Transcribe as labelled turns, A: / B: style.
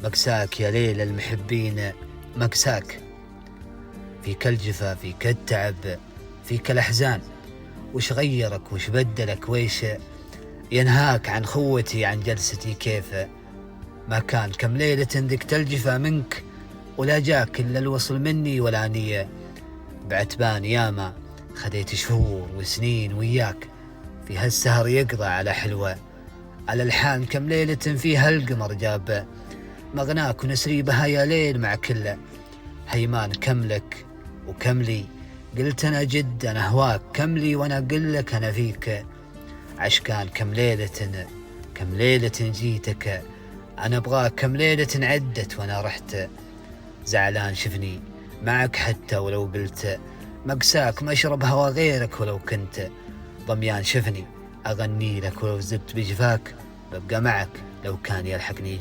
A: مكساك يا ليل المحبين مكساك، فيك الجفا فيك التعب فيك الأحزان، وش غيرك وش بدلك ويش ينهاك عن خوتي عن جلستي؟ كيف ما كان كم ليلة ذقت الجفا منك ولا جاك إلا الوصل مني ولا نية، بعتبان ياما خديت شهور وسنين وياك في هالسهر يقضى على حلوة، على الحان كم ليلة فيها القمر جاب مغناك ونسريبها يا ليل مع كله هيمان كملك وكملي، قلت أنا جد أنا هواك كملي وأنا أقلك أنا فيك عشقان كم ليلة جيتك أنا أبغاك كم ليلة عدت وأنا رحت زعلان شفني معك حتى ولو قلت مقساك ما أشرب هوا غيرك ولو كنت ضميان شفني أغني لك ولو زدت بجفاك ببقى معك لو كان يلحقني